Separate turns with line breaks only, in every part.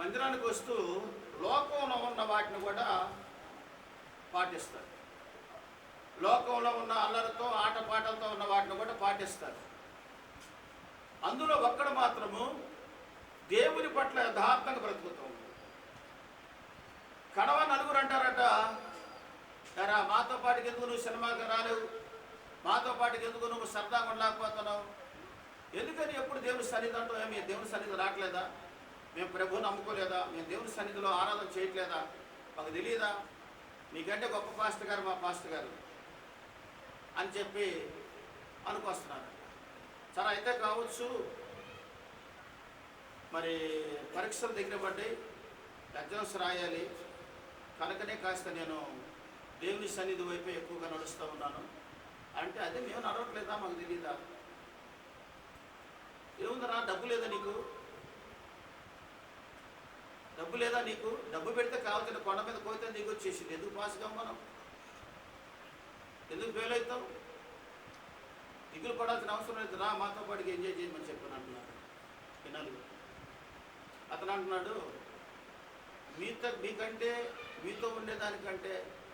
మందిరానికి వస్తూ లోకంలో ఉన్న వాటిని కూడా పాటిస్తారు. లోకంలో ఉన్న అల్లరితో ఆటపాటలతో ఉన్న వాటిని కూడా పాటిస్తారు. అందులో ఒక్కడు మాత్రము దేవుని పట్ల యథార్థంగా బ్రతుకుతాం. కడవ నలుగురు అంటారట, ఎరా మాతో పాటుకి ఎందుకు నువ్వు సినిమాకి రాలేవు, మాతో పాటుకి ఎందుకు నువ్వు సరదాగా ఉండలేకపోతున్నావు, ఎందుకని ఎప్పుడు దేవుని సన్నిధి అంటావు, ఏమి దేవుని సన్నిధి రావట్లేదా, మేము ప్రభువుని నమ్ముకోలేదా, మేము దేవుని సన్నిధిలో ఆరాధన చేయట్లేదా, మాకు తెలియదా, నీకంటే గొప్ప పాస్టర్ గారు మా పాస్టర్ గారు అని చెప్పి అనుకొస్తున్నారు. సరే అయితే కావచ్చు, మరి పరీక్షలు దగ్గర పడ్డాయి, ఎగ్జామ్స్ రాయాలి, కనుకనే కాస్త నేను దేవుని సన్నిధి వైపు ఎక్కువగా నడుస్తూ ఉన్నాను అంటే, అదే మేము నడవట్లేదా, మాకు తెలియదా, ఏముందరా డబ్బు లేదా నీకు, డబ్బు లేదా నీకు, డబ్బు పెడితే కావాల్సిన కొండ మీద పోతే నీకు వచ్చేసింది, ఎందుకు పాస్ మనం, ఎందుకు ఫెయిల్ అవుతావు, దిగులు పడాల్సిన అవసరం లేదు, రా మాతో పాటుకి ఎంజాయ్ చేయమని చెప్పాను అంటున్నాడు పిల్లలు. అతను అంటున్నాడు, మీకంటే మీతో ఉండేదానికంటే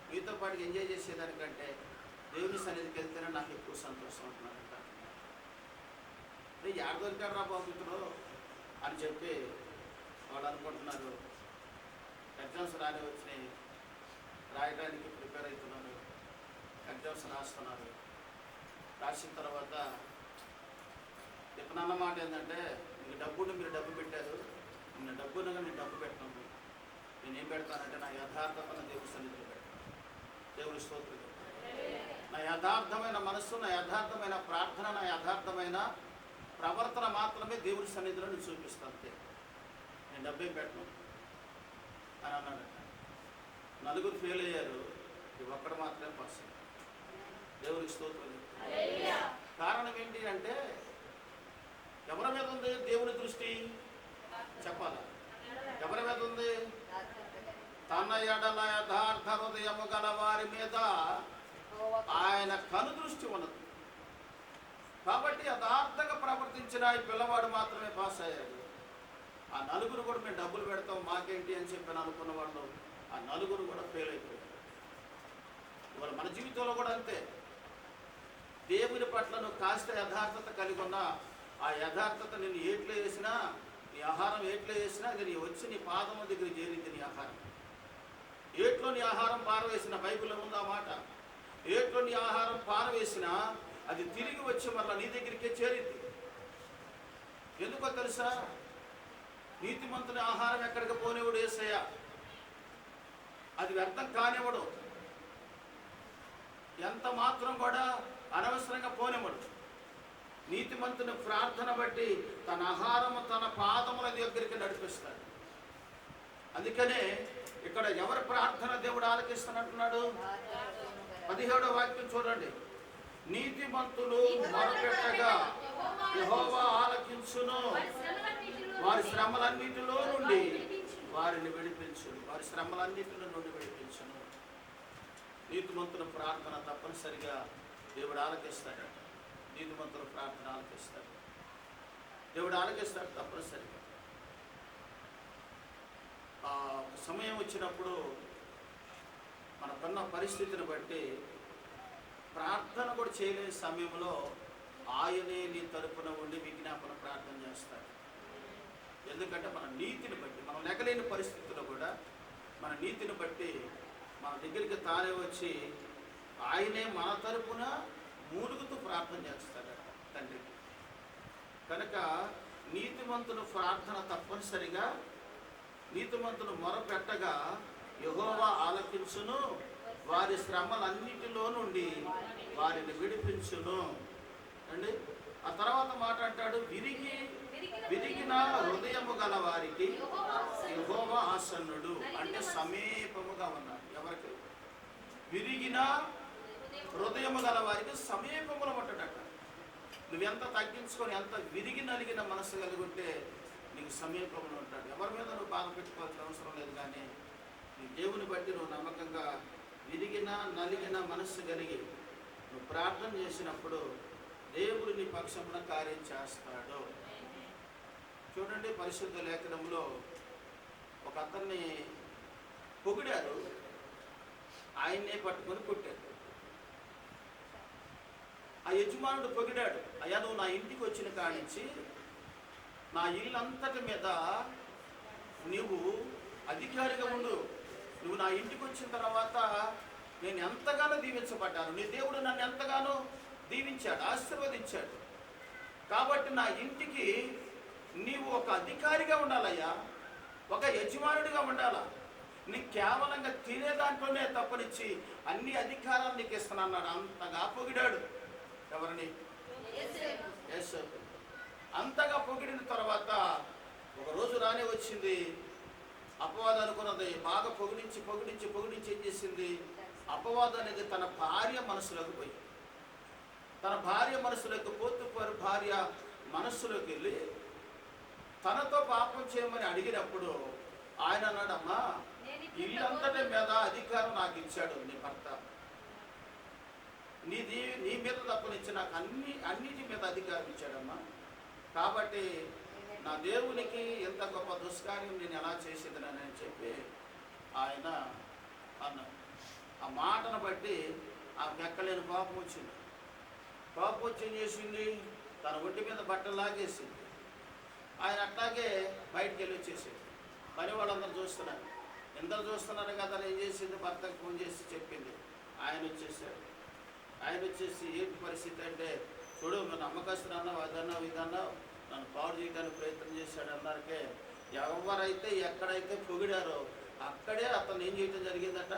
మీతో పాటుకి ఎంజాయ్ చేసేదానికంటే దేవుని సన్నిధికి వెళ్తేనే నాకు ఎక్కువ సంతోషం అంటున్నాడంట. యాడ దొరికాడు రా బాబుతుడు అని చెప్పి వాళ్ళు అనుకుంటున్నారు. ఎగ్జామ్స్ వచ్చినాయి, రాయడానికి ప్రిపేర్ అవుతున్నారు, ఎగ్జామ్స్ రాస్తున్నారు. రాసిన తర్వాత ఇతనన్న మాట ఏంటంటే, మీకు డబ్బుని మీరు డబ్బు పెట్టారు, నేను డబ్బునగా నేను డబ్బు పెట్టను, నేనేం పెడతానంటే నా యథార్థమైన దేవుని సన్నిధిలో పెడతాను. దేవుని స్తోత్రం. నా యథార్థమైన మనస్సు, నా యథార్థమైన ప్రార్థన, నా యథార్థమైన ప్రవర్తన మాత్రమే దేవుని సన్నిధిలో నేను చూపిస్తాను, అంతే, నేను డబ్బేం పెట్టను అని అన్నాడట. నలుగురు ఫెయిల్ అయ్యారు, ఒక్కడు మాత్రమే పాస్ అయ్యారు. దేవునికి స్తోత్రం. కారణం ఏంటి అంటే, ఎవరి మీద ఉంది దేవుని దృష్టి చెప్పాలా, ఎవరి మీద ఉంది, తన ఎడల యథార్థ హృదయము గల వారి మీద ఆయన కను దృష్టి ఉన్నది. కాబట్టి యథార్థంగా ప్రవర్తించిన ఈ పిల్లవాడు మాత్రమే పాస్ అయ్యాడు. ఆ నలుగురు కూడా మేము డబ్బులు పెడతాం మాకేంటి అని చెప్పి అనుకున్న వాళ్ళు ఆ నలుగురు కూడా ఫెయిల్ అయిపోయారు. ఇవాళ మన జీవితంలో కూడా అంతే. దేవుని పట్ల నువ్వు కాస్త యథార్థత కలిగి ఉన్నా, ఆ యథార్థత నిన్ను ఏట్లో వేసినా, నీ ఆహారం ఏట్లో వేసినా అది నీ వచ్చి నీ పాదం దగ్గర చేరింది. నీ ఆహారం ఏట్లో నీ ఆహారం పారవేసిన, బైబిల్లో ఉంది ఆ మాట, ఏట్లో నీ ఆహారం పారవేసినా అది తిరిగి వచ్చి మళ్ళీ నీ దగ్గరికే చేరింది. ఎందుకో తెలుసా, నీతిమంతుని ఆహారం ఎక్కడికి పోనివాడు యేసయ్య, అది వ్యర్థం కానివ్వడు, ఎంత మాత్రం కూడా అనవసరంగా పోనివ్వడు. నీతిమంతుని ప్రార్థన బట్టి తన ఆహారము తన పాదముల దగ్గరికి నడిపిస్తాడు. అందుకనే ఇక్కడ ఎవరి ప్రార్థన దేవుడు ఆలకిస్తానంటున్నాడు. 17వ వాక్యం చూడండి, నీతిమంతులు మొరపెట్టగా యెహోవా ఆలకించును, వారి శ్రమలన్నిటిలో నుండి వారిని విడిపించును, వారి శ్రమలన్నిటిలో నుండి విడిపించును. నీతిమంతుల ప్రార్థన తప్పనిసరిగా దేవుడు ఆలకిస్తాడు. నీతిమంతుల ప్రార్థన ఆలకిస్తాడు, దేవుడు ఆలకిస్తాడు తప్పనిసరిగా. సమయం వచ్చినప్పుడు మనకున్న పరిస్థితిని బట్టి ప్రార్థన కూడా చేయలేని సమయంలో ఆయనే నీ తరపున ఉండి విజ్ఞాపన ప్రార్థన చేస్తాడు. ఎందుకంటే మన నీతిని బట్టి, మనం లెగలేని పరిస్థితుల్లో కూడా మన నీతిని బట్టి మన దగ్గరికి తానే వచ్చి ఆయనే మన తరపున మూలుగుతూ ప్రార్థన చేస్తాడు తండ్రికి. కనుక నీతిమంతుల ప్రార్థన తప్పనిసరిగా, నీతిమంతులు మొరపెట్టగా యెహోవా ఆలకించును, వారి శ్రమలన్నిటిలో నుండి వారిని విడిపించును అండి. ఆ తర్వాత మాట అంటాడు, విరిగిన హృదయము గల వారికి యెహోవా ఆసన్నుడు, అంటే సమీపముగా ఉన్నాడు. ఎవరికి? విరిగిన హృదయము గల వారికి సమీపములో ఉంటాడట. నువ్వెంత తగ్గించుకొని ఎంత విరిగి నలిగిన మనసు కలిగి ఉంటే నీకు సమీపంలో ఉంటాడు. ఎవరి మీద నువ్వు బాధ పెట్టుకోవాల్సిన అవసరం లేదు. కానీ నీ దేవుని బట్టి నువ్వు నమ్మకంగా విరిగిన నలిగిన మనస్సు కలిగి నువ్వు ప్రార్థన చేసినప్పుడు దేవుడు నీ పక్షమున కార్యం చేస్తాడు. చూడండి, పరిశుద్ధ లేఖనంలో అతన్ని పొగిడారు, ఆయన్నే పట్టుకొని కొట్టారు. ఆ యజమానుడు పొగిడాడు, అయ్యా నువ్వు నా ఇంటికి వచ్చిన కానించి నా ఇల్లంతటి మీద నువ్వు అధికారిగా ఉండు. నువ్వు నా ఇంటికి వచ్చిన తర్వాత నేను ఎంతగానో దీవించబడ్డాను, నీ దేవుడు నన్ను ఎంతగానో దీవించాడు, ఆశీర్వదించాడు. కాబట్టి నా ఇంటికి నీవు ఒక అధికారిగా ఉండాలయ్యా, ఒక యజమానుడిగా ఉండాలా. నీకు కేవలంగా తినే దాంట్లోనే తప్పనిచ్చి అన్ని అధికారాలు నీకు ఇస్తున్నాడు. అంతగా పొగిడాడు. ఎవరిని? యేసయ్యను. అంతగా పొగిడిన తర్వాత ఒక రోజు రానే వచ్చింది, అపవాదం అనుకున్నది. బాగా పొగిడించి పొగిడించి పొగిడించి ఏం చేసింది? అపవాదం అనేది తన భార్య మనసులోకి పోయి, తన భార్య మనసులోకి పోతుపారు భార్య మనస్సులోకి వెళ్ళి తనతో పాపం చేయమని అడిగినప్పుడు ఆయన అన్నాడమ్మా, ఇల్లంతటి మీద అధికారం నాకు ఇచ్చాడు నీ భర్త, నీ మీద తప్పనిచ్చి నాకు అన్నిటి మీద అధికారం ఇచ్చాడమ్మా. కాబట్టి నా దేవునికి ఎంత గొప్ప దుష్కార్యం నేను ఎలా చేసేదనని చెప్పి ఆయన అన్నాడు. ఆ మాటను బట్టి ఆమెకు ఎక్కలేని కోపం వచ్చింది. కోపం వచ్చి ఏం చేసింది? తన ఒంటి మీద బట్టలు లాగేసింది. ఆయన అట్లాగే బయటికి వెళ్ళి వచ్చేసింది. పని వాళ్ళందరూ చూస్తున్నారు, ఎందరు చూస్తున్నారు కదా. ఏం చేసింది? భర్తకు ఫోన్ చేసి చెప్పింది. ఆయన వచ్చేసాడు. ఆయన వచ్చేసి ఏంటి పరిస్థితి అంటే, చూడు నువ్వు నమ్మకస్తులు అన్నావు, అదన్నావు ఇదన్నావు, నన్ను పాడు చేయడానికి ప్రయత్నం చేశాడు అన్నారకే. ఎవరైతే ఎక్కడైతే పొగిడారో అక్కడే అతను ఏం చేయడం జరిగిందట,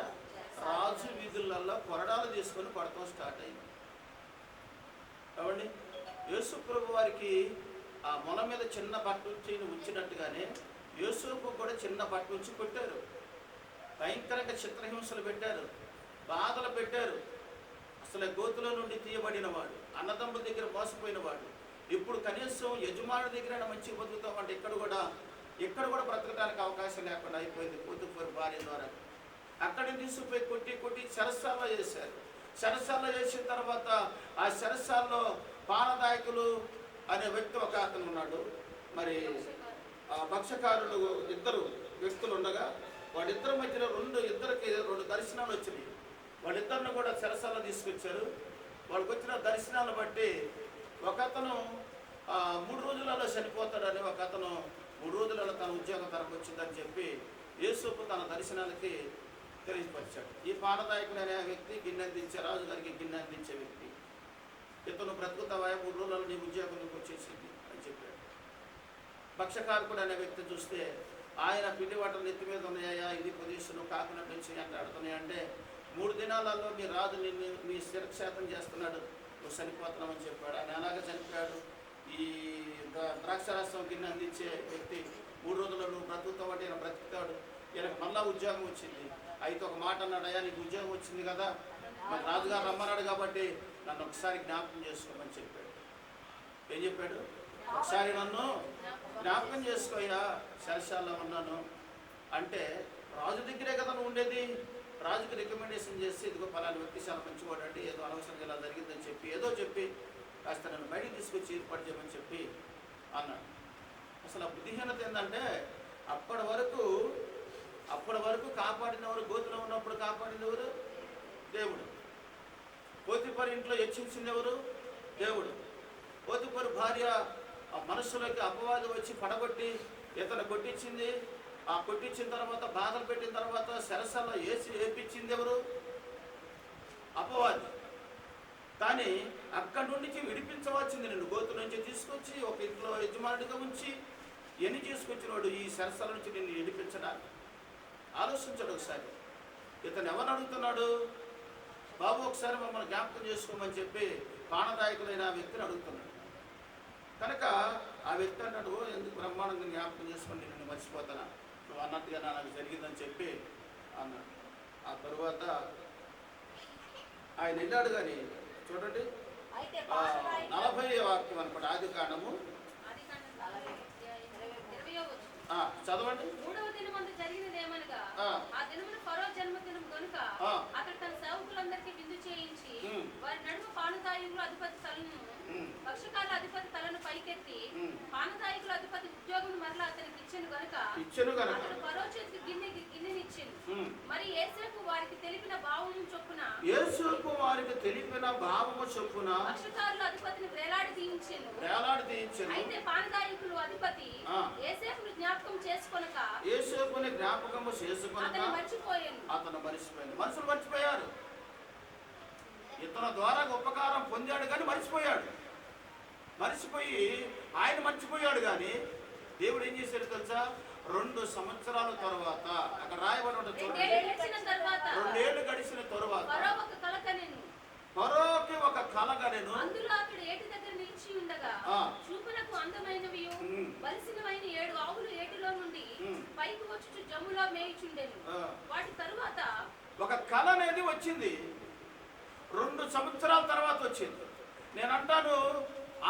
రాజు వీధులలో కొరడాలు తీసుకొని కొడతాం స్టార్ట్ అయింది. కాబట్టి యేసు ప్రభు వారికి ఆ మొల మీద చిన్న బట్ట ఉంచి ఉంచినట్టుగానే యేసుకు కూడా చిన్న బట్ట ఉంచి కొట్టారు. భయంకరంగా చిత్రహింసలు పెట్టారు, బాధలు పెట్టారు. అసలు గోతులో నుండి తీయబడిన వాడు, అన్నదమ్ముల దగ్గర మోసపోయిన వాడు, ఇప్పుడు కనీసం యజమాని దగ్గర మంచి బతుకుతామంటే ఇక్కడ కూడా బ్రతకడానికి అవకాశం లేకుండా అయిపోయింది పోతుఫారు భార్య ద్వారా. అక్కడిని తీసుకుపోయి కొట్టి కొట్టి చెరసాల్లో చేశారు. చెరసాల్లో చేసిన తర్వాత ఆ చెరసాల్లో పానదాయకులు అనే వ్యక్తి ఒక అతను ఉన్నాడు. మరి ఆ భక్ష్యకారులు ఇద్దరు వ్యక్తులు ఉండగా వాళ్ళిద్దరి మధ్యలో ఇద్దరికి రెండు దర్శనాలు వచ్చినాయి. వాళ్ళిద్దరిని కూడా చెరసాల్లో తీసుకొచ్చారు. వాళ్ళకి వచ్చిన దర్శనాలను బట్టి ఒకతను 3 రోజులలో చనిపోతాడని, ఒకతను 3 రోజులలో తన ఉద్యోగం తనకు వచ్చిందని చెప్పి యేసుకు తన దర్శనాలకి తెలియపరిచాడు. ఈ పానదాయకుడు అనే వ్యక్తి గిన్నె అందించే, రాజుగారికి గిన్నె అందించే వ్యక్తి. ఇతను బ్రతుకుతావా, 3 రోజులలో నీ ఉద్యోగం నీకు వచ్చేసింది అని చెప్పాడు. భక్ష్యకారకుడు అనే వ్యక్తి చూస్తే ఆయన పిండి వాటలు నెత్తి మీద ఉన్నాయా, ఇది పొజిషన్ కాకుండా నుంచి అంటే ఆడుతున్నాయంటే 3 దినాలలో మీ రాజు నీ శిరక్షేతం చేస్తున్నాడు, నువ్వు చనిపోతున్నామని చెప్పాడు. ఆయన అలాగే చనిపోయాడు. ఈ ద్రాక్షారసం గిన్నె అందించే వ్యక్తి 3 రోజుల్లో నువ్వు బ్రతుకుతావంటే ఈయన బ్రతుకుతాడు. ఈయనకు మళ్ళా ఉద్యోగం వచ్చింది. అయితే ఒక మాట అన్నాడు, అయ్యా నీకు ఉద్యోగం వచ్చింది కదా, మరి రాజుగారు రమ్మన్నాడు కాబట్టి నన్ను ఒకసారి జ్ఞాపకం చేసుకోమని చెప్పాడు. ఏం చెప్పాడు? ఒకసారి నన్ను జ్ఞాపకం చేసుకోయ్యా, శరశాలలో ఉన్నాను అంటే రాజు దగ్గరే కదా నువ్వు ఉండేది. రాజుకి రికమెండేషన్ చేసి ఇదిగో పలానా వ్యక్తి చాలా మంచివాడు అంటే ఏదో అనవసరంగా ఇలా జరిగిందని చెప్పి ఏదో చెప్పి కాస్త నన్ను బయటికి తీసుకొచ్చి ఏర్పాటు చేయమని చెప్పి అన్నాడు. అసలు ఆ బుద్ధిహీనత ఏంటంటే అప్పటి వరకు కాపాడినవారు, గోతులో ఉన్నప్పుడు కాపాడినవారు దేవుడు. పోతిఫరు ఇంట్లో హెచ్చించింది ఎవరు? దేవుడు. పోతిఫరు భార్య ఆ మనస్సులోకి అపవాదం వచ్చి పడగొట్టి ఇతను కొట్టించింది. ఆ కొట్టించిన తర్వాత బాధలు పెట్టిన తర్వాత సరసల్లో ఏపించింది ఎవరు? అపవాది. కానీ అక్కడి నుంచి విడిపించవచ్చింది నిన్ను. గోతు నుంచి తీసుకొచ్చి ఒక ఇంట్లో యజమానుడిగా ఉంచి ఎన్ని తీసుకొచ్చినవాడు ఈ సరసల నుంచి నిన్ను విడిపించడానికి. ఆలోచించాడు ఒకసారి. ఇతను ఎవరు అడుగుతున్నాడు? బాబు ఒకసారి మమ్మల్ని జ్ఞాపకం చేసుకోమని చెప్పి పానదాయకులైన ఆ వ్యక్తిని అడుగుతున్నాడు. కనుక ఆ వ్యక్తి అన్నాడు, ఎందుకు బ్రహ్మాండంగా జ్ఞాపకం చేసుకొని నిన్ను మర్చిపోతానా, నువ్వు అన్నట్టుగా నాకు జరిగిందని చెప్పి అన్నాడు. ఆ తరువాత ఆయన వెళ్ళాడు. కానీ చూడండి 40వ వాక్యం అనుకోండి, ఆదికాండము చదవండి.
3వ దినమందు జరిగినదేమనగా, ఆ దినమున ఫరో జన్మదినం గనుక అతడు తన సేవకులందరికీ విందు చేయించి వారి నడుమ పానదాయులు అధిపతి తలను పక్షకాల అధిపతి తలను పైకెత్తి
ఉమ్.
పానదాయకుల అధిపతి ఉద్యోగం మరలా అతనికి ఇచ్చెను గనుక అతడు ఫరో చేతికి గిన్నెనిచ్చెను. మరి యోసేపు వారికి తెలిపిన భావము చొప్పున పక్షకారుల అధిపతిని వేలాడి తీయించెను. అయితే పానదాయకులు అధిపతి యోసేపును జ్ఞాపకం చేసుకొనక అతను మర్చిపోయాను.
మనుషులు మర్చిపోయారు. ఇతని ద్వారా ఉపకారం పొందాడు కానీ మర్చిపోయి ఆయన మర్చిపోయాడు. కానీ దేవుడు ఏం చేశాడు తెలుసా? 2 సంవత్సరాల తర్వాత అక్కడ రాయబడి ఉంటుంది, 2 ఏళ్ళు గడిచిన తరువాత ఫరోకి ఒక కలగనెను.
అందులో అతడు ఏటి దగ్గర నిలిచి ఉండగా చూపునకు అందమైనవి బలిసినవైన 7 ఆవులు ఏటిలో నుండి పైకి వచ్చి జమ్ములో మేయుచుండెను. వాటి తరువాత
ఒక కళ అనేది వచ్చింది. 2 సంవత్సరాల తర్వాత వచ్చింది. నేను అంటాను,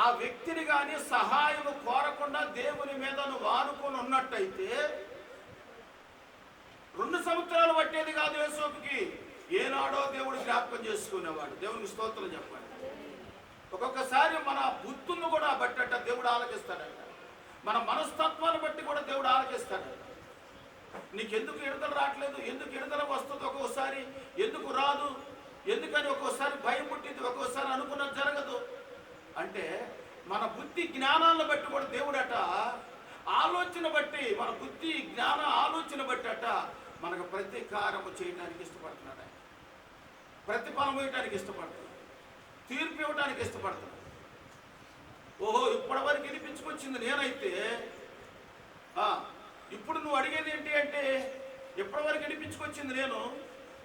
ఆ వ్యక్తిని కానీ సహాయం కోరకుండా దేవుని మీద నువ్వు ఆనుకొని ఉన్నట్టయితే 2 సంవత్సరాలు పట్టేది కాదు యోసేపుకి. ఏనాడో దేవుడు జ్ఞాపకం చేసుకునేవాడు. దేవునికి స్తోత్రం చెప్పండి. ఒక్కొక్కసారి మన బుద్ధులను కూడా బట్టట దేవుడు ఆలకిస్తాడట. మన మనస్తత్వాన్ని బట్టి కూడా దేవుడు ఆలకిస్తాడట. నీకెందుకు విడుదల రావట్లేదు, ఎందుకు విడుదల వస్తుంది, ఒక్కొక్కసారి ఎందుకు రాదు, ఎందుకని ఒక్కోసారి భయం పుట్టింది, ఒక్కోసారి అనుకున్నది జరగదు అంటే మన బుద్ధి జ్ఞానాలను బట్టి కూడా దేవుడట ఆలోచన బట్టి, మన బుద్ధి జ్ఞాన ఆలోచన బట్టి అట మనకు ప్రతీకారము చేయడానికి ఇష్టపడుతున్నాడు. ఆయన ప్రతిఫలం ఇవ్వడానికి ఇష్టపడుతున్నాడు, తీర్పు ఇవ్వడానికి ఇష్టపడుతున్నాడు. ఓహో, ఇప్పటి వరకు వినిపించుకొచ్చింది నేనైతే, ఇప్పుడు నువ్వు అడిగేది ఏంటి అంటే, ఇప్పటి వరకు వినిపించుకొచ్చింది నేను,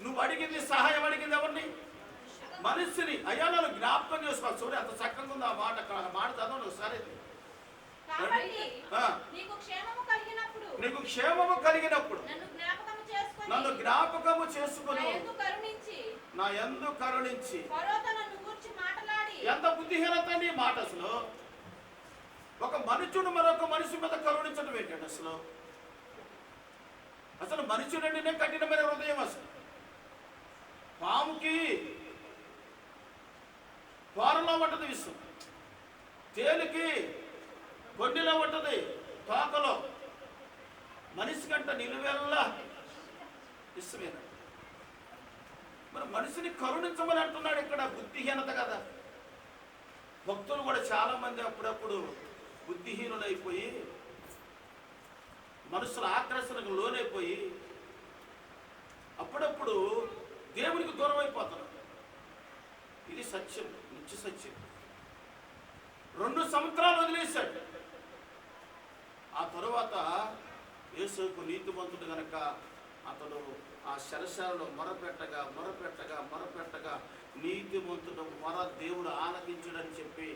నువ్వు అడిగింది సహాయం అడిగింది ఎవరిని? మనిషిని. అయ్యా నన్ను జ్ఞాపకం చేసుకోవాలి. చూడు ఎంత చక్కగా ఉంది ఆ మాట. మాట చదవండి ఒకసారి. నీకు క్షేమము కలిగినప్పుడు నన్ను జ్ఞాపకము చేసుకుని నా యందు కరుణించి. ఎంత బుద్ధిహీనత నీ మాట అసలు. ఒక మనుషుడు మరొక మనిషి మీద కరుణించడం ఏంటండి అసలు? అసలు మనుషుడంటేనే కఠినమైన హృదయం. అసలు పాముకి కూరలో ఉంటుంది విషం, తేలికి కొండిలో ఉంటుంది తోకలో. మనిషి కంట నిలువెల్లా ఇష్టమేన. మరి మనిషిని కరుణించమని అంటున్నాడు ఇక్కడ. బుద్ధిహీనత కదా. భక్తులు కూడా చాలా మంది అప్పుడప్పుడు బుద్ధిహీనులైపోయి మనుషుల ఆకర్షణకు లోనైపోయి అప్పుడప్పుడు దేవునికి దూరం అయిపోతారు. ఇది సత్యం, నిత్య సత్యం. 2 సంవత్సరాలు వదిలేశాడు. ఆ తరువాత యోసేపు నీతిమంతుడు గనక అతడు ఆ శరశాలలో మొరపెట్టగా నీతిమంతుడు మొర దేవుడు ఆలకించుడని చెప్పి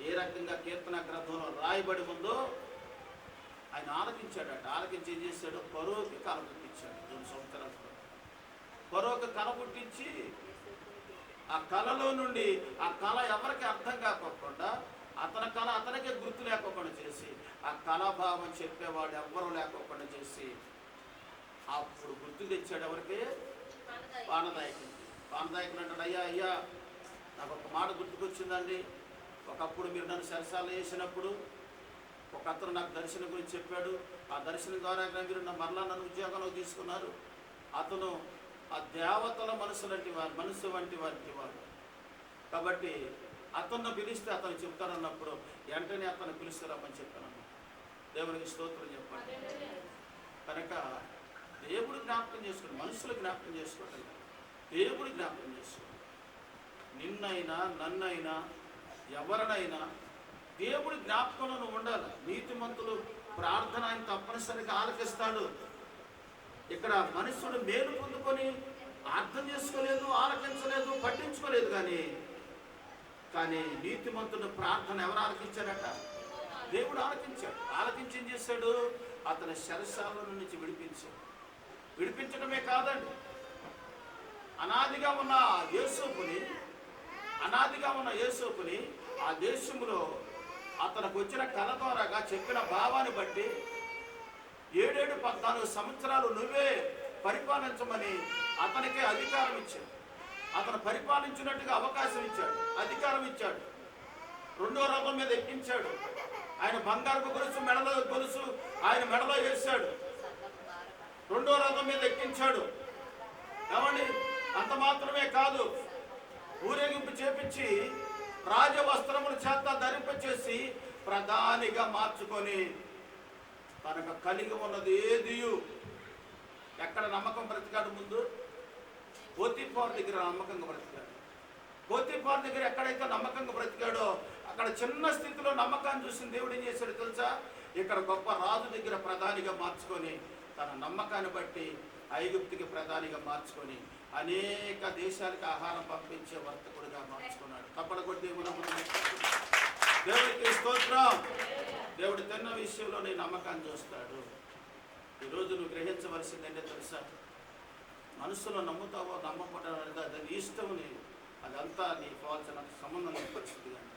ఏ రకంగా కీర్తన గ్రంథంలో రాయబడి ఉందో ఆయన ఆలకించాడట. ఆలకించి ఏం చేశాడు? ఫరోకి కల పుట్టించాడు. 2 సంవత్సరాల ఫరోకి కల పుట్టించి ఆ కళలో నుండి ఆ కళ ఎవరికి అర్థం కాకుండా, అతని కళ అతనికే గుర్తు లేకోకుండా చేసి, ఆ కళాభావం చెప్పేవాడు ఎవ్వరూ లేకోకుండా చేసి అప్పుడు గుర్తు తెచ్చాడు. ఎవరికి? పానదాయకుడు. పానదాయకుడు అంటాడు, అయ్యా నాకు ఒక మాట గుర్తుకొచ్చిందండి. ఒకప్పుడు మీరు నన్ను సరసాలు వేసినప్పుడు ఒక అతను నాకు దర్శనం గురించి చెప్పాడు. ఆ దర్శనం ద్వారా మీరు మరలా నన్ను ఉద్యోగంలో తీసుకున్నారు. అతను ఆ దేవతల మనసు వంటి వారు కాబట్టి అతన్ని పిలిస్తే అతను చెప్తానన్నప్పుడు వెంటనే అతను పిలుస్తారమ్మని చెప్పాను. దేవునికి స్తోత్రం చెప్పండి. కనుక దేవుడు జ్ఞాపకం చేసుకోండి, మనుషులు జ్ఞాపకం చేసుకోవటం, దేవుడు జ్ఞాపకం చేసుకోండి. నిన్నైనా నన్నైనా ఎవరినైనా దేవుడి జ్ఞాపకంలో ఉండాలి. నీతిమంతులు ప్రార్థన ఆయన తప్పనిసరిగా ఆలకిస్తాడు. ఇక్కడ మనుషుడు మేలు పొందుకొని అర్థం చేసుకోలేదు, ఆలకించలేదు, పట్టించుకోలేదు. కానీ నీతిమంతుడు ప్రార్థన ఎవరు ఆలకించారట? దేవుడు ఆలకించాడు. ఆలకించి ఏం చేశాడు? అతని శరశాల నుంచి విడిపించడమే కాదండి, అనాదిగా ఉన్న యోసేపుని ఆ దేశంలో అతనికి వచ్చిన కళ ద్వారాగా చెప్పిన భావాన్ని బట్టి 7-14 సంవత్సరాలు నువ్వే పరిపాలించమని అతనికే అధికారం ఇచ్చాడు. అతను పరిపాలించినట్టుగా అవకాశం ఇచ్చాడు, అధికారం ఇచ్చాడు. రెండో రథం మీద ఎక్కించాడు. ఆయన బంగారపు గొలుసు మెడలో గొలుసు ఆయన మెడలో వేశాడు. రెండో రథం మీద ఎక్కించాడు. ఏమండి, అంత మాత్రమే కాదు, ఊరేగింపు చేపించి రాజవస్త్రముల చేత ధరింపచేసి ప్రధానిగా మార్చుకొని తనకు కలిగి ఉన్నది ఏదియు ఎక్కడ నమ్మకం బ్రతికాడు? ముందు పోతీఫారు దగ్గర నమ్మకంగా బ్రతికాడు. పోతీఫారు దగ్గర ఎక్కడైతే నమ్మకంగా బ్రతికాడో అక్కడ చిన్న స్థితిలో నమ్మకాన్ని చూసిన దేవుడు ఏం చేశాడు తెలుసా? ఇక్కడ గొప్ప రాజు దగ్గర ప్రధానిగా మార్చుకొని తన నమ్మకాన్ని బట్టి ఐగుప్తుకి ప్రధానిగా మార్చుకొని అనేక దేశాలకు ఆహారం పంపించే వర్తకుడిగా మార్చుకున్నాడు. తప్పడ కొట్టి దేవుడికి స్తోత్రం. దేవుడు తిన్న విషయంలో నీ నమ్మకాన్ని చూస్తాడు. ఈరోజు నువ్వు గ్రహించవలసిందంటే తెలుసా, మనసులో నమ్ముతావో నమ్మకపోవడం అనేది అది నీ ఇష్టం. అదంతా నీ కావాల్సిన సంబంధం లేని పరిస్థితి. కానీ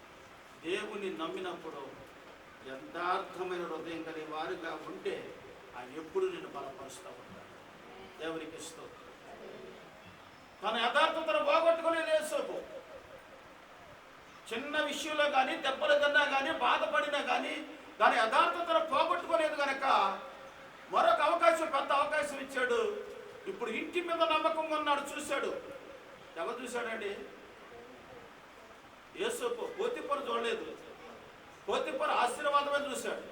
దేవుని నమ్మినప్పుడు యథార్థమైన హృదయం కలిగి వారిగా ఉంటే ఆయన ఎప్పుడు నిన్ను బలపరుస్తూ ఉంటాడు. దేవునికి స్తోత్రం. తన యథార్థతను పోగొట్టుకునేది యేసోపు. చిన్న విషయంలో కానీ దెబ్బలు తిన్నా కానీ బాధపడినా కానీ దాని యథార్థతను పోగొట్టుకోలేదు కనుక మరొక అవకాశం, పెద్ద అవకాశం ఇచ్చాడు. ఇప్పుడు ఇంటి మీద నమ్మకంగా ఉన్నాడు. చూశాడు. ఎవరు చూశాడండి? యేసోపు. పోతీఫరు చూడలేదు. పోతీఫరు ఆశీర్వాదమే చూశాడు.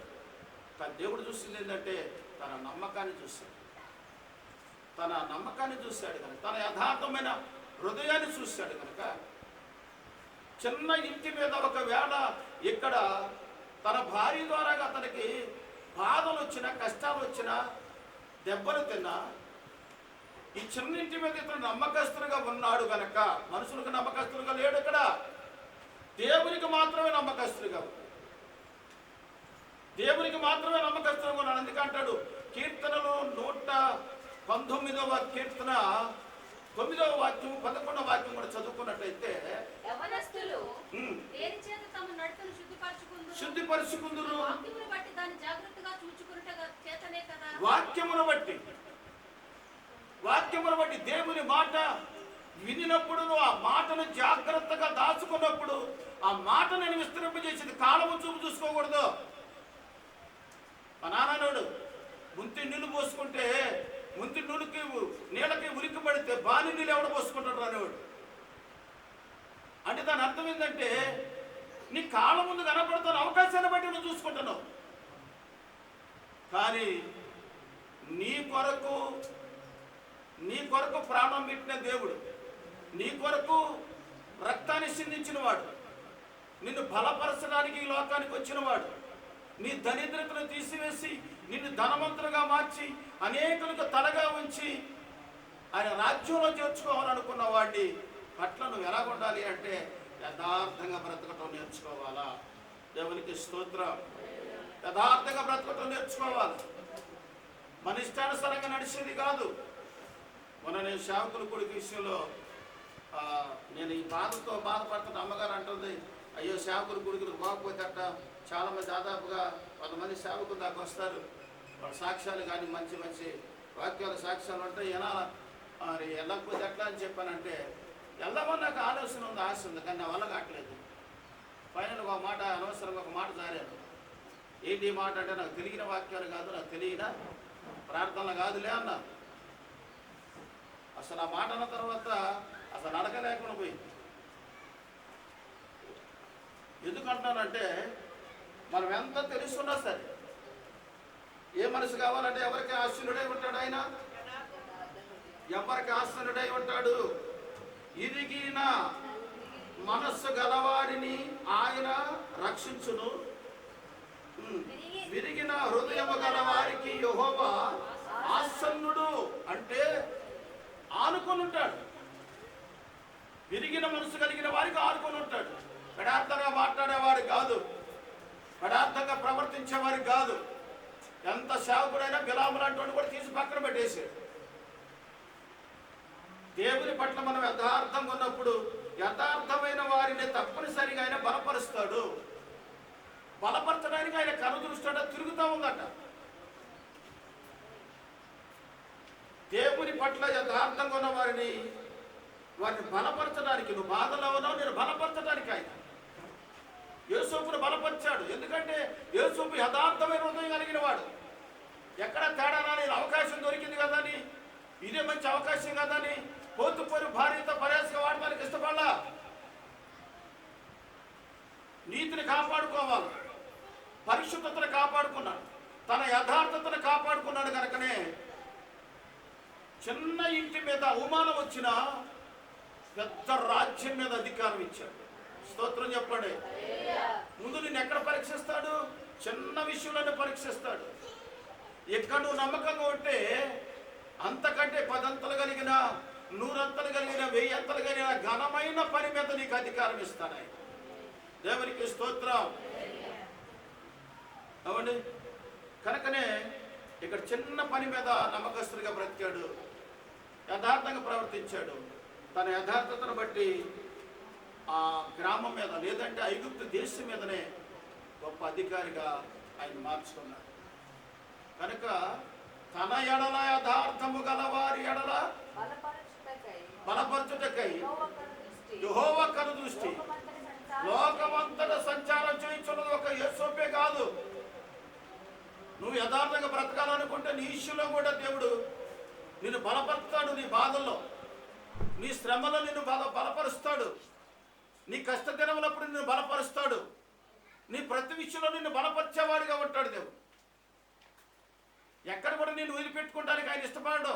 కానీ దేవుడు చూసింది ఏంటంటే తన నమ్మకాన్ని చూశాడు. తన నమ్మకాన్ని చూశాడు కనుక, తన యథార్థమైన హృదయాన్ని చూశాడు కనుక చిన్న ఇంటి మీద ఒకవేళ ఇక్కడ తన భార్య ద్వారా అతనికి బాధలు వచ్చినా, కష్టాలు వచ్చినా, దెబ్బలు తిన్నా, ఈ చిన్న ఇంటి మీద ఇతను నమ్మకస్తులుగా ఉన్నాడు కనుక, మనుషులకు నమ్మకస్తులుగా లేడు. ఇక్కడ దేవునికి మాత్రమే నమ్మకస్తులుగా, దేవునికి మాత్రమే నమ్మకస్తులుగా ఉన్నాడు. అందుకంటాడు కీర్తనలు 119వ కీర్తన 9వ వాక్యం 11వ వాక్యం కూడా చదువుకున్నట్టయితే, శుద్ధిపరుచుకుందురు వాక్యమును బట్టి దేవుని మాట వినినప్పుడు నువ్వు ఆ మాటను జాగ్రత్తగా దాచుకున్నప్పుడు ఆ మాట నేను విస్తరింపజేసింది. కాలము చూపు చూసుకోకూడదు. మా నాన్నోడు ముంతి నీళ్ళు పోసుకుంటే ముంతి నీళ్ళకి ఉరికి పడితే బాని నీళ్ళు ఎవడ పోసుకుంటాడు అనేవాడు. అంటే దాని అర్థం ఏంటంటే నీ కాళ్ళ ముందు కనపడుతున్న అవకాశాన్ని బట్టి నువ్వు చూసుకుంటున్నావు. కానీ నీ కొరకు ప్రాణం పెట్టిన దేవుడు, నీ కొరకు రక్తాన్ని సిందించిన వాడు, నిన్ను బలపరచడానికి ఈ లోకానికి వచ్చిన వాడు, నీ దరిద్రతను తీసివేసి నిన్ను ధనవంతులుగా మార్చి అనేకులకు తలగా ఉంచి ఆయన రాజ్యంలో చేర్చుకోవాలనుకున్న వాడిని పట్ల నువ్వు ఎలా ఉండాలి అంటే యథార్థంగా బ్రతకటం నేర్చుకోవాలా. దేవునికి స్తోత్రం. యథార్థంగా బ్రతకటం నేర్చుకోవాలి. మన ఇష్టానుసారంగా నడిచేది కాదు. మొన్న నేను సేవకుల కొడుకు విషయంలో నేను ఈ బాధతో బాధపడుతున్న అమ్మగారు అంటుంది, అయ్యో సేవకుల కొడుకులు బాగపోతే అట్ట చాలామంది దాదాపుగా 100 మంది సేవకులు దాకా వస్తారు. వాళ్ళ సాక్ష్యాలు కానీ మంచి మంచి వాక్యాల సాక్ష్యాలు ఉంటాయి. వెళ్ళకపోతే ఎట్లా అని చెప్పానంటే, వెళ్దామని నాకు ఆలోచన ఉంది, ఆశ ఉంది, కానీ నా వల్ల కావట్లేదు. ఫైనల్గా ఒక మాట అనవసరంగా ఒక మాట జారాను. ఏంటి ఈ మాట అంటే, నాకు తెలియని వాక్యాలు కాదు, నాకు తెలియన ప్రార్థనలు కాదులే అన్నా. అసలు ఆ మాట అన్న తర్వాత అసలు నడక లేకుండా పోయింది. ఎందుకంటానంటే మనం ఎంత తెలుసున్నా సరే, ఏ మనిషి కావాలంటే ఎవరికి ఆశ్చర్యుడై ఉంటాడు ఆయన, ఎవరికి ఆశ్చర్యుడై ఉంటాడు. ఇరిగిన మనస్సు గలవాడిని ఆయన రక్షించును, విరిగిన హృదయము గలవారికి యెహోవా ఆసన్నుడు. అంటే ఆనుకొని ఉంటాడు. విరిగిన మనసు కలిగిన వారికి ఆనుకొని ఉంటాడు. యథార్థంగా మాట్లాడేవాడు కాదు, యథార్థంగా ప్రవర్తించేవారు కాదు. ఎంత సేవకుడైనా బిలాము లాంటి వాడు కూడా తీసి పక్కన పెట్టేసాడు. దేవుని పట్ల మనం యథార్థంగా ఉన్నప్పుడు యథార్థమైన వారిని తప్పనిసరిగా ఆయన బలపరుస్తాడు. బలపరచడానికి ఆయన కనుదృష్ట తిరుగుతూ ఉందట. దేవుని పట్ల యథార్థంగా ఉన్న వారిని బలపరచడానికి, నువ్వు బాధలో ఉన్నావు, నేను బలపరచడానికి ఆయన యోసేపును బలపరిచాడు. ఎందుకంటే యోసేపు యథార్థమైన హృదయం కలిగిన వాడు. ఎక్కడ తేడా రాని అవకాశం దొరికింది కదా అని, ఇదే మంచి అవకాశం కదా అని పోతుపోరు భార్యతో పర్యాసగా వాడడానికి ఇష్టపడలా. నీతిని కాపాడుకోవాలి, పరిశుద్ధతను కాపాడుకున్నాడు, తన యథార్థతను కాపాడుకున్నాడు. కనుకనే చిన్న ఇంటి మీద అవమానం వచ్చినా పెద్ద రాజ్యం మీద అధికారం ఇచ్చాడు. స్తోత్రం చెప్పండి. ముందు నిన్ను ఎక్కడ పరీక్షిస్తాడు? చిన్న విషయంలోనే పరీక్షిస్తాడు. ఎక్కడ నువ్వు నమ్మకంగా ఉంటే అంతకంటే 10 అంతలు కలిగిన, 100 అంతలు కలిగిన, 1000 అంతలు కలిగిన ఘనమైన పని మీద నీకు అధికారం ఇస్తాడు. దేవునికి స్తోత్రం. అవండి. కనుకనే ఇక్కడ చిన్న పని మీద నమ్మకస్తుడిగా బ్రతికాడు, యథార్థంగా ప్రవర్తించాడు. తన యథార్థతను బట్టి ఆ గ్రామం మీద, లేదంటే ఐగుప్తు దేశం మీదనే గొప్ప అధికారిగా ఆయన మార్చుకున్నాడు. కనుక తన ఎడల యథార్థము గల వారి ఎడల బలపరచుటకై యెహోవా కనుదృష్టి లోకమంతట సంచారం చేయించున్నది ఒక యోసేపే కాదు. నువ్వు యథార్థంగా బ్రతకాలనుకుంటే నీ ఇష్యూలో కూడా దేవుడు నిన్ను బలపరుస్తాడు. నీ బాధల్లో, నీ శ్రమలో నిన్ను బలపరుస్తాడు. నీ కష్ట దినములప్పుడు నిన్ను బలపరుస్తాడు. నీ ప్రతి విషయంలో నిన్ను బలపరిచేవాడిగా ఉంటాడు దేవుడు. ఎక్కడ కూడా నేను వదిలిపెట్టుకోవడానికి ఆయన ఇష్టపడడు.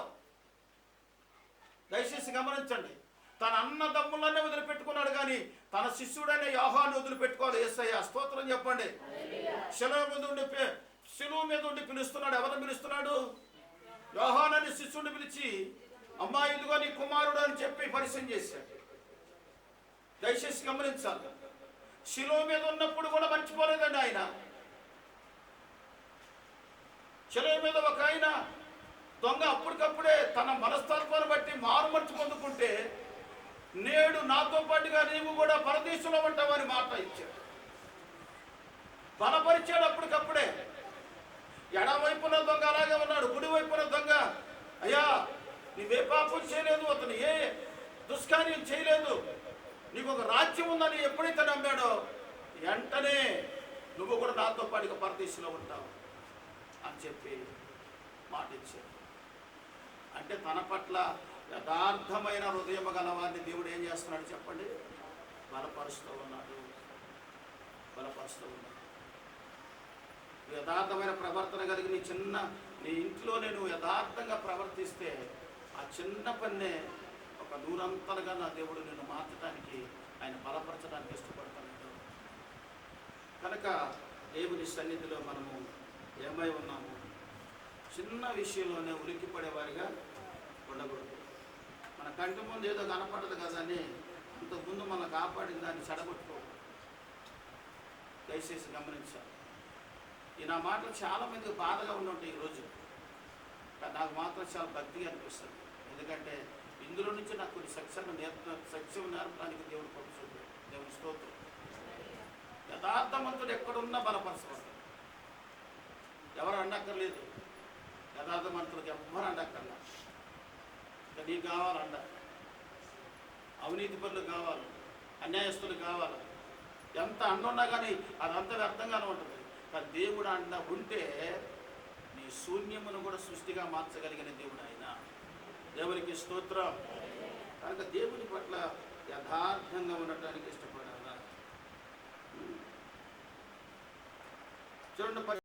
దయచేసి గమనించండి. తన అన్నదమ్ములనే వదిలిపెట్టుకున్నాడు, కానీ తన శిష్యుడైన యోహాను వదిలిపెట్టుకోవాలి. యేసయ్య స్తోత్రం చెప్పండి. శిలువ మీద ఉండి పిలుస్తున్నాడు. ఎవరిని పిలుస్తున్నాడు? యోహాను అనే శిష్యుడిని పిలిచి, అమ్మా ఇదిగో నీ కుమారుడు అని చెప్పి పరిచయం చేశాడు. దయచేసి గమనించాలి. శిలువ మీద ఉన్నప్పుడు కూడా మర్చిపోలేదండి ఆయన. శిలువ మీద ఒక ఆయన దొంగ అప్పటికప్పుడే తన మనస్తత్వాన్ని బట్టి మారుమర్చి పొందుకుంటే, నేడు నాతో పాటుగా నీవు కూడా పరదేశంలో ఉంటావని మాట ఇచ్చాడు. బలపరిచాడు అప్పటికప్పుడే. ఎడవైపున దొంగ అలాగే ఉన్నాడు, కుడి వైపున దొంగ, అయ్యా నీవే పాపం చేయలేదు, అతను ఏ దుష్కార్యం చేయలేదు, నీకు ఒక రాజ్యం ఉందని ఎప్పుడైతే నమ్మాడో వెంటనే నువ్వు కూడా నాతో పాటుగా పరదేశంలో ఉంటావు అని చెప్పి మాట ఇచ్చాడు. అంటే తన పట్ల యథార్థమైన హృదయం గల వారిని దేవుడు ఏం చేస్తున్నాడు చెప్పండి? బలపరుస్తూ ఉన్నాడు. యథార్థమైన ప్రవర్తన కలిగి నీ ఇంట్లోనే నువ్వు యథార్థంగా ప్రవర్తిస్తే ఆ చిన్న పన్నే ఒక 100 అంతలుగా నా దేవుడు నిన్ను మార్చడానికి, ఆయన బలపరచడానికి ఇష్టపడుతున్నాడు. కనుక దేవుని సన్నిధిలో మనము ఏమై ఉన్నాము? చిన్న విషయంలోనే ఉలిక్కిపడేవారిగా ఉండకూడదు. మన కంటి ముందు ఏదో కనపడదు కదా అని అంతకుముందు మనం కాపాడిన దాన్ని చెడగొట్టుకోకూడదు. దయచేసి గమనించాలి. ఈ నా మాటలు చాలామందికి బాధగా ఉండుంటాయి ఈరోజు, కానీ నాకు మాత్రం చాలా భక్తిగా అనిపిస్తుంది. ఎందుకంటే ఇందులో నుంచి నాకు కొన్ని సత్యం నేర్పడానికి దేవుడు పంపుతుంది. దేవుని స్తోత్రం. యథార్థవంతుడు ఎక్కడున్నా బలపరచబడతాడు. ఎవరు అండక్కర్లేదు. యథార్థవంతులకు ఎవ్వరు అండక్కర్లా. నీకు కావాలండ, అవినీతి పనులు కావాలి, అన్యాయస్తులు కావాలి, ఎంత అండున్నా కానీ అదంతా వ్యర్థంగానే ఉంటుంది. కానీ దేవుడు అండ ఉంటే నీ శూన్యమును కూడా సృష్టిగా మార్చగలిగిన దేవుడు ఆయన. దేవునికి స్తోత్రం. కనుక దేవుని పట్ల యథార్థంగా ఉండటానికి ఇష్టపడాలా? చూడండి.